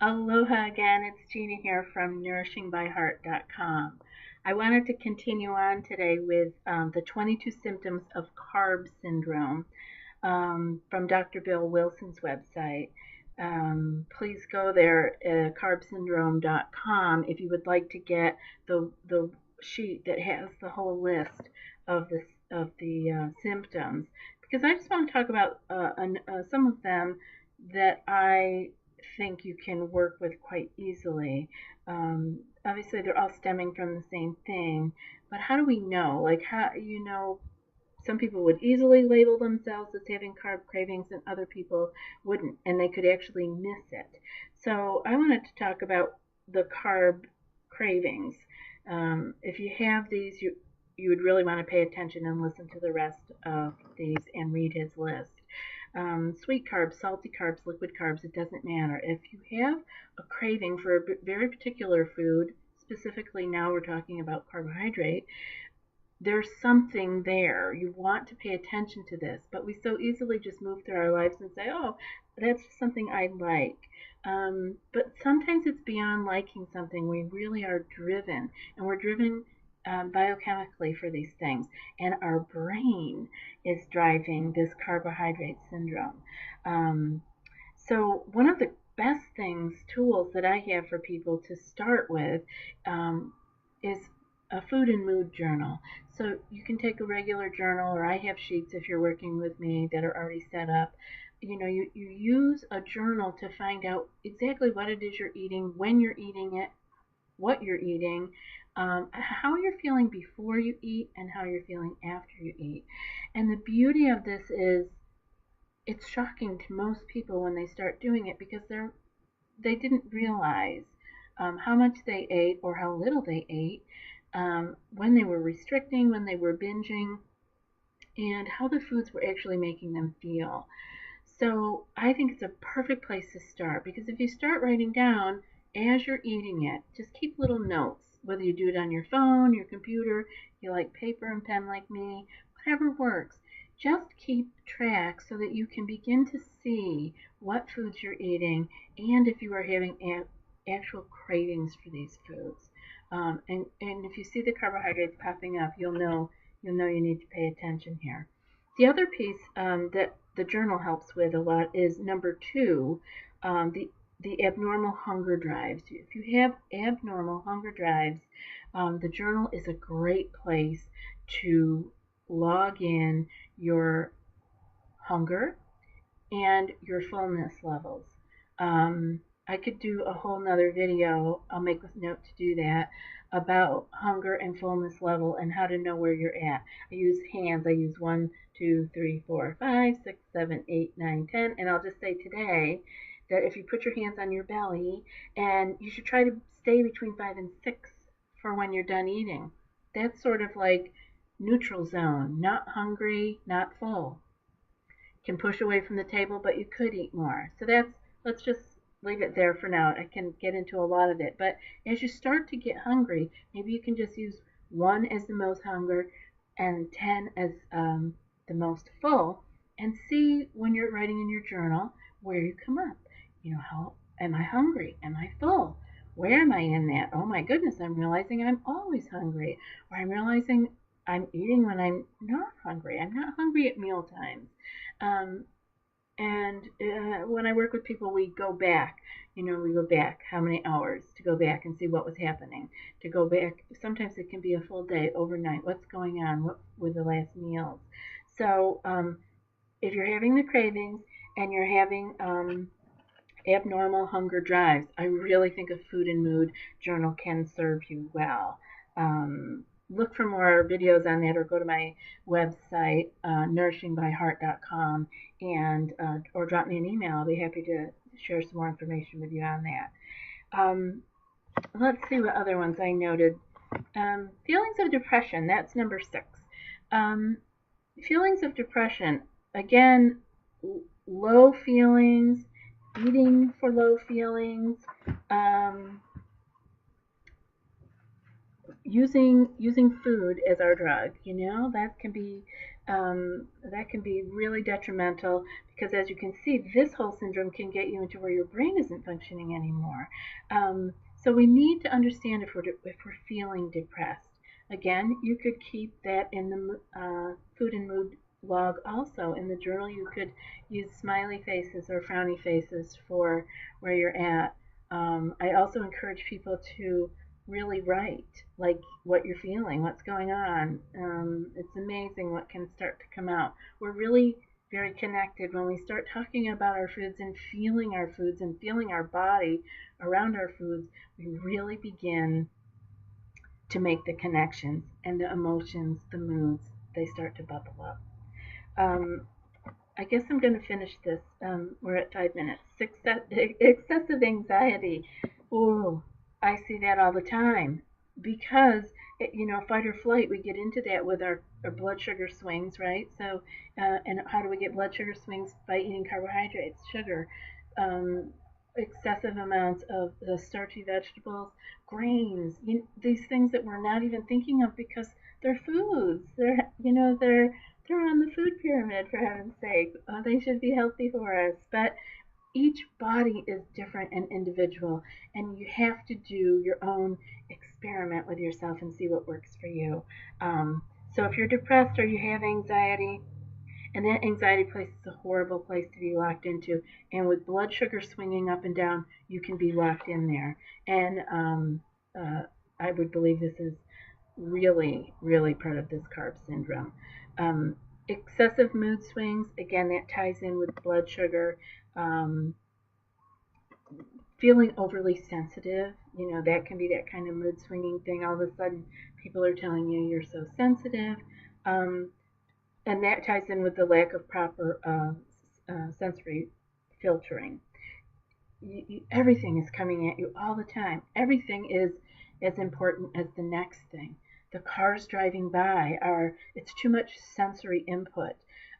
Aloha again, it's Gina here from nourishingbyheart.com. I wanted to continue on today with the 22 symptoms of carb syndrome from Dr. Bill Wilson's website. Please go there, carbsyndrome.com, if you would like to get the sheet that has the whole list of the symptoms. Because I just want to talk about some of them that I think you can work with quite easily. Obviously, they're all stemming from the same thing, but how do we know? Like, how, some people would easily label themselves as having carb cravings and other people wouldn't, and they could actually miss it. So I wanted to talk about the carb cravings. If you have these, you would really want to pay attention and listen to the rest of these and read his list. Sweet carbs, salty carbs, liquid carbs, it doesn't matter. If you have a craving for a very particular food, specifically now we're talking about carbohydrate, there's something there. You want to pay attention to this, but we so easily just move through our lives and say, oh, that's just something I like. But sometimes it's beyond liking something. We really are driven, and we're driven biochemically for these things. And our brain is driving this carbohydrate syndrome. Um, so, one of the best things, tools that I have for people to start with is a food and mood journal. So you can take a regular journal, or I have sheets if you're working with me that are already set up. You use a journal to find out exactly what it is you're eating, when you're eating it, what you're eating, how you're feeling before you eat, and how you're feeling after you eat. And the beauty of this is it's shocking to most people when they start doing it because they didn't realize how much they ate or how little they ate, when they were restricting, when they were binging, and how the foods were actually making them feel. So I think it's a perfect place to start because if you start writing down as you're eating it, just keep little notes, whether you do it on your phone, your computer, you like paper and pen like me, whatever works. Just keep track so that you can begin to see what foods you're eating and if you are having actual cravings for these foods. And if you see the carbohydrates popping up, you'll know you need to pay attention here. The other piece that the journal helps with a lot is number two, the abnormal hunger drives. If you have abnormal hunger drives, the journal is a great place to log in your hunger and your fullness levels. I could do a whole nother video, I'll make a note to do that, about hunger and fullness level and how to know where you're at. I use hands, I use 1, 2, 3, 4, 5, 6, 7, 8, 9, 10, and I'll just say today that if you put your hands on your belly, and you should try to stay between 5 and 6 for when you're done eating. That's sort of like neutral zone, not hungry, not full. Can push away from the table, but you could eat more. So let's just leave it there for now. I can get into a lot of it. But as you start to get hungry, maybe you can just use 1 as the most hunger and 10 as the most full, and see when you're writing in your journal where you come up. How am I hungry? Am I full? Where am I in that? Oh my goodness, I'm realizing I'm always hungry. Or I'm realizing I'm eating when I'm not hungry. I'm not hungry at meal times. Um, and when I work with people, we go back. We go back how many hours to go back and see what was happening. To go back, sometimes it can be a full day, overnight. What's going on? What were the last meals? So if you're having the cravings and you're having abnormal hunger drives, I really think a food and mood journal can serve you well. Look for more videos on that or go to my website, nourishingbyheart.com, and or drop me an email. I'll be happy to share some more information with you on that. Let's see what other ones I noted. Feelings of depression, that's number 6. Um, Feelings of depression, again, low feelings, eating for low feelings, um, using food as our drug. That can be that can be really detrimental because, as you can see, this whole syndrome can get you into where your brain isn't functioning anymore. So we need to understand if we're feeling depressed. Again, you could keep that in the food and mood log also. In the journal, you could use smiley faces or frowny faces for where you're at. I also encourage people to really write like what you're feeling, what's going on. It's amazing what can start to come out. We're really very connected when we start talking about our foods and feeling our body around our foods. We really begin to make the connections, and the emotions, the moods, they start to bubble up. Um, I guess I'm going to finish this. We're at 5 minutes. Excessive anxiety. Ooh, I see that all the time because, fight or flight, we get into that with our blood sugar swings, right? So, and how do we get blood sugar swings? By eating carbohydrates, sugar, excessive amounts of the starchy vegetables, grains, these things that we're not even thinking of because they're foods. They're on the food pyramid, for heaven's sake. They should be healthy for us. But each body is different and individual, and you have to do your own experiment with yourself and see what works for you. So if you're depressed or you have anxiety, and that anxiety place is a horrible place to be locked into, and with blood sugar swinging up and down, you can be locked in there. And I would believe this is really, really part of this carb syndrome. Um, Excessive mood swings, again, that ties in with blood sugar. Um, Feeling overly sensitive, that can be that kind of mood swinging thing. All of a sudden, people are telling you you're so sensitive. Um, and that ties in with the lack of proper sensory filtering. Everything is coming at you all the time. Everything is as important as the next thing. The cars driving by it's too much sensory input.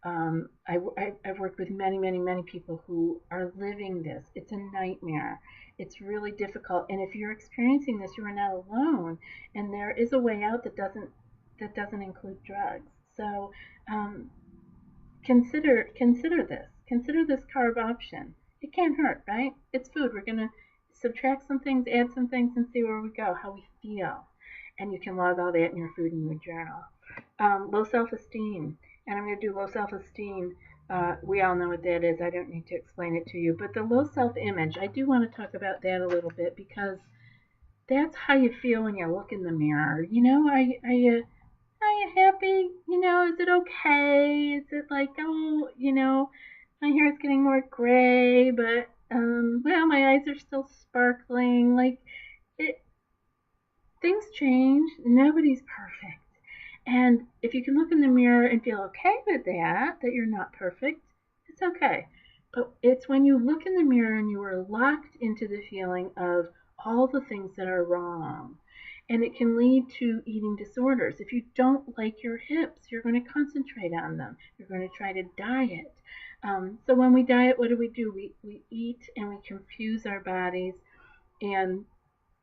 I've worked with many, many, many people who are living this. It's a nightmare. It's really difficult. And if you're experiencing this, you are not alone. And there is a way out that doesn't include drugs. So um, consider this. Consider this carb option. It can't hurt, right? It's food. We're gonna subtract some things, add some things, and see where we go, how we feel. And you can log all that in your food and mood journal. Low self-esteem, and I'm gonna do low self-esteem. We all know what that is. I don't need to explain it to you. But the low self-image, I do want to talk about that a little bit because that's how you feel when you look in the mirror. Are you happy? Is it okay? Is it like, oh, my hair is getting more gray, but well, my eyes are still sparkling. Like, it, things change. Nobody's perfect. And if you can look in the mirror and feel okay with that you're not perfect, it's okay. But it's when you look in the mirror and you are locked into the feeling of all the things that are wrong. And it can lead to eating disorders. If you don't like your hips, you're going to concentrate on them. You're going to try to diet. So when we diet, what do? We eat and we confuse our bodies, and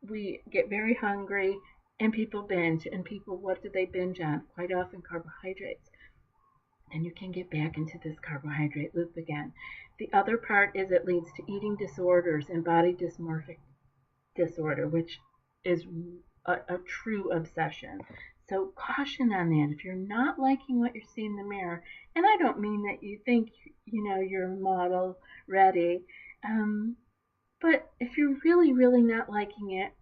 we get very hungry, and people binge. And people, what do they binge on? Quite often carbohydrates. And you can get back into this carbohydrate loop again. The other part is it leads to eating disorders and body dysmorphic disorder, which is a true obsession. So caution on that. If you're not liking what you see in the mirror, and I don't mean that you think you're model ready, but if you're really, really not liking it,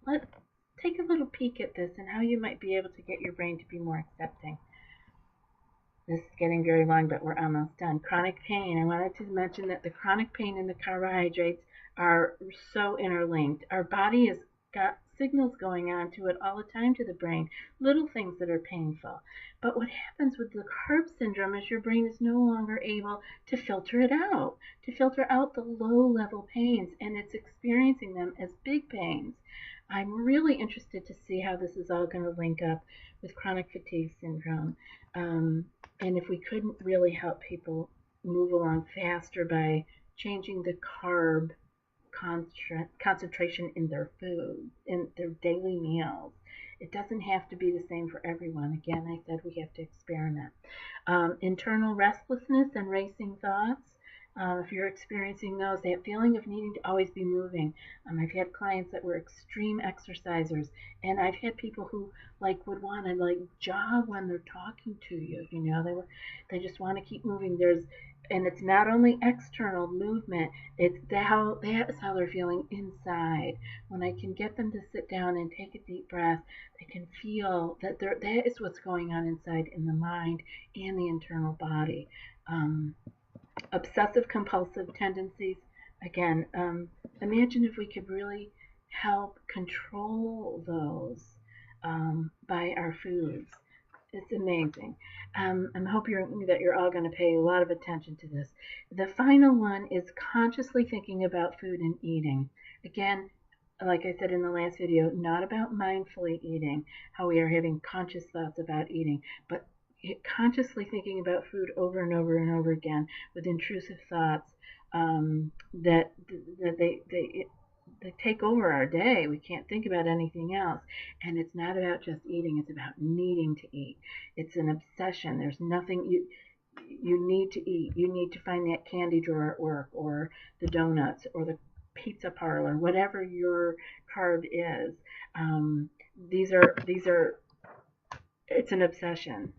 take a little peek at this and how you might be able to get your brain to be more accepting. This is getting very long, but we're almost done. Chronic pain. I wanted to mention that the chronic pain and the carbohydrates are so interlinked. Our body has got signals going on to it all the time to the brain, little things that are painful. But what happens with the carb syndrome is your brain is no longer able to filter it out, to filter out the low level pains, and it's experiencing them as big pains. I'm really interested to see how this is all going to link up with chronic fatigue syndrome. And if we couldn't really help people move along faster by changing the concentration in their food, in their daily meals. It doesn't have to be the same for everyone. Again, I said we have to experiment. Internal restlessness and racing thoughts. If you're experiencing those, that feeling of needing to always be moving. I've had clients that were extreme exercisers, and I've had people who would want to jog when they're talking to you. They just want to keep moving. And it's not only external movement, that's how they're feeling inside. When I can get them to sit down and take a deep breath, they can feel that that is what's going on inside in the mind and the internal body. Obsessive compulsive tendencies. Again, imagine if we could really help control those by our foods. It's amazing. I hope that you're all going to pay a lot of attention to this. The final one is consciously thinking about food and eating. Again, like I said in the last video, not about mindfully eating, how we are having conscious thoughts about eating, but consciously thinking about food over and over and over again with intrusive thoughts that they take over our day. We can't think about anything else. And it's not about just eating, it's about needing to eat. It's an obsession. There's nothing you need to eat. You need to find that candy drawer at work, or the donuts, or the pizza parlor, whatever your carb is. These are it's an obsession.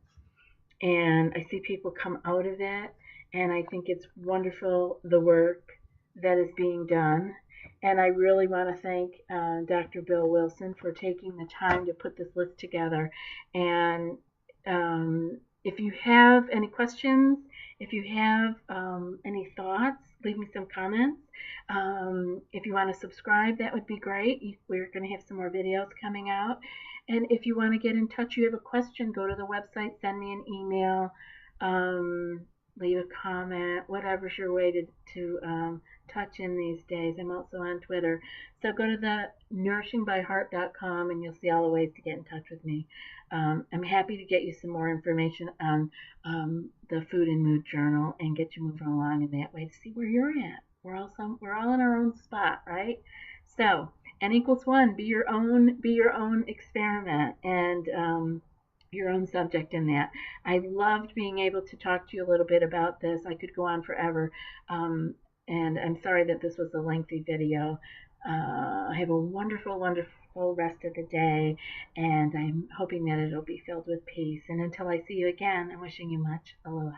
And I see people come out of it, and I think it's wonderful the work that is being done. And I really want to thank Dr. Bill Wilson for taking the time to put this list together. And if you have any questions, if you have any thoughts, leave me some comments. If you want to subscribe, that would be great. We're going to have some more videos coming out. And if you want to get in touch, you have a question, go to the website, send me an email, leave a comment, whatever's your way to touch in these days. I'm also on Twitter. So go to the nourishingbyheart.com and you'll see all the ways to get in touch with me. I'm happy to get you some more information on the Food and Mood Journal and get you moving along in that way to see where you're at. We're all in our own spot, right? So N=1. Be your own experiment and your own subject in that. I loved being able to talk to you a little bit about this. I could go on forever, and I'm sorry that this was a lengthy video. Have a wonderful, wonderful rest of the day, and I'm hoping that it'll be filled with peace. And until I see you again, I'm wishing you much aloha.